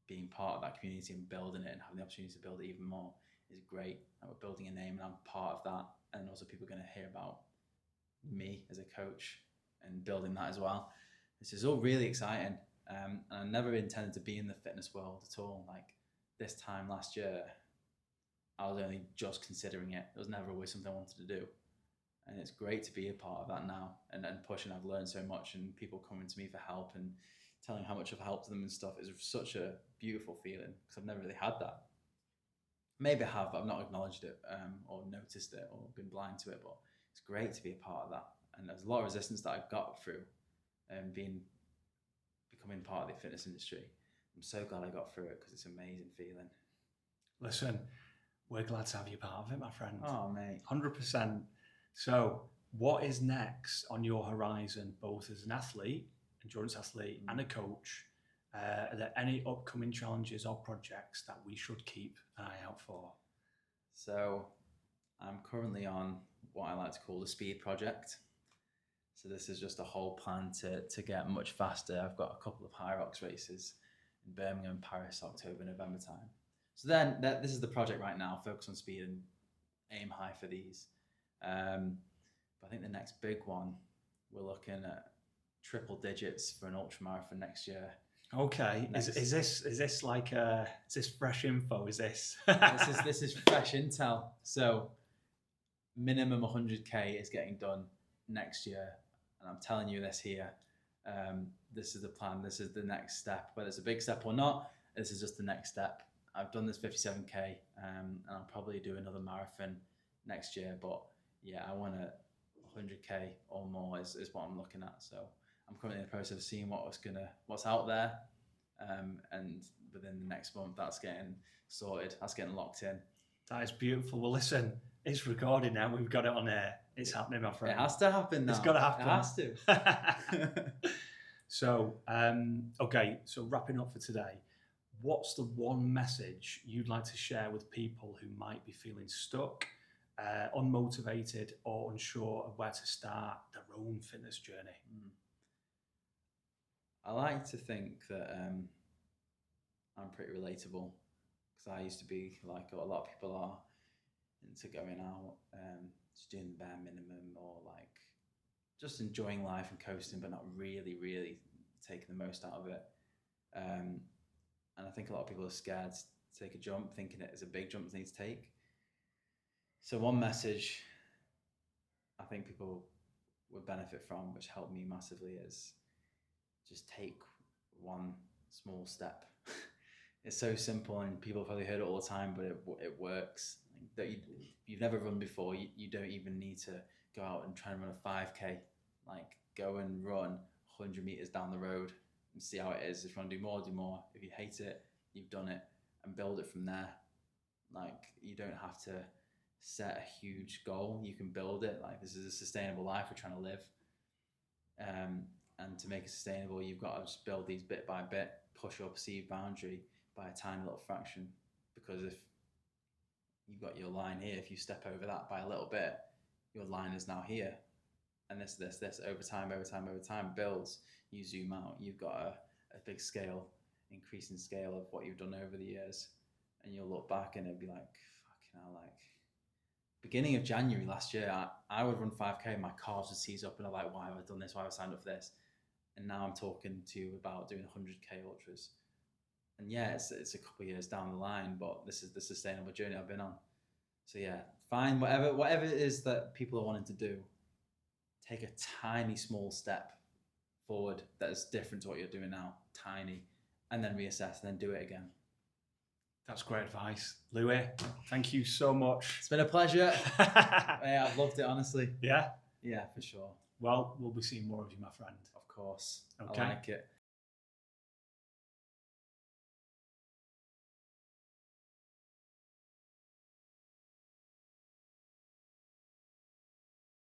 being part of that community and building it and having the opportunity to build it even more is great. And we're building a name, and I'm part of that. And also, people are going to hear about me as a coach and building that as well. This is all really exciting, and I never intended to be in the fitness world at all. Like, this time last year, I was only just considering it. It was never always something I wanted to do. And it's great to be a part of that now and pushing. I've learned so much, and people coming to me for help and telling how much I've helped them and stuff is such a beautiful feeling, because I've never really had that. Maybe I have, but I've not acknowledged it or noticed it or been blind to it. But it's great to be a part of that. And there's a lot of resistance that I've got through becoming part of the fitness industry. I'm so glad I got through it, because it's an amazing feeling. Listen, we're glad to have you part of it, my friend. Oh, mate. 100%. So what is next on your horizon, both as an athlete, endurance athlete, and a coach? Are there any upcoming challenges or projects that we should keep an eye out for? So I'm currently on what I like to call the speed project. So this is just a whole plan to get much faster. I've got a couple of High Rocks races in Birmingham, Paris, October, November time. So then this is the project right now, focus on speed and aim high for these. But I think the next big one, we're looking at triple digits for an ultramarathon next year. Okay, is this like is this fresh info? Is this this is fresh intel? So minimum 100k is getting done next year, and I'm telling you this here. This is the plan. This is the next step. Whether it's a big step or not, this is just the next step. I've done this 57k, and I'll probably do another marathon next year. But yeah, I want 100k or more is what I'm looking at. So I'm currently in the process of seeing what's out there, and within the next month, that's getting sorted. That's getting locked in. That is beautiful. Well, listen, it's recorded now. We've got it on air. It's happening, my friend. It has to happen now. It's got to happen. It has to. So, okay. So wrapping up for today, what's the one message you'd like to share with people who might be feeling stuck, unmotivated, or unsure of where to start their own fitness journey? I like to think that I'm pretty relatable, because I used to be like a lot of people are, into going out, just doing the bare minimum, or like just enjoying life and coasting, but not really taking the most out of it. And I think a lot of people are scared to take a jump, thinking it is a big jump they need to take. So one message I think people would benefit from, which helped me massively, is just take one small step. It's so simple, and people have probably heard it all the time, but it works. You've never run before, you don't even need to go out and try and run a 5k. Like, go and run 100 meters down the road and see how it is. If you want to do more, do more. If you hate it, you've done it, and build it from there. Like, you don't have to set a huge goal. You can build it. Like, this is a sustainable life we're trying to live. And to make it sustainable, you've got to just build these bit by bit, push your perceived boundary by a tiny little fraction. Because if you've got your line here, if you step over that by a little bit, your line is now here. And this over time builds. You zoom out, you've got a big scale, increasing scale of what you've done over the years. And you'll look back and it'll be like, fucking hell, like, beginning of January last year, I would run 5k, my calves would seize up, and I'm like, why have I done this? Why have I signed up for this? And now I'm talking to you about doing 100k ultras. And yeah, it's a couple of years down the line, but this is the sustainable journey I've been on. So yeah, find whatever it is that people are wanting to do, take a tiny small step forward that is different to what you're doing now, tiny, and then reassess, and then do it again. That's great advice. Louis, thank you so much. It's been a pleasure. Yeah, I've loved it, honestly. Yeah? Yeah, for sure. Well, we'll be seeing more of you, my friend. Of course. Okay. I like it.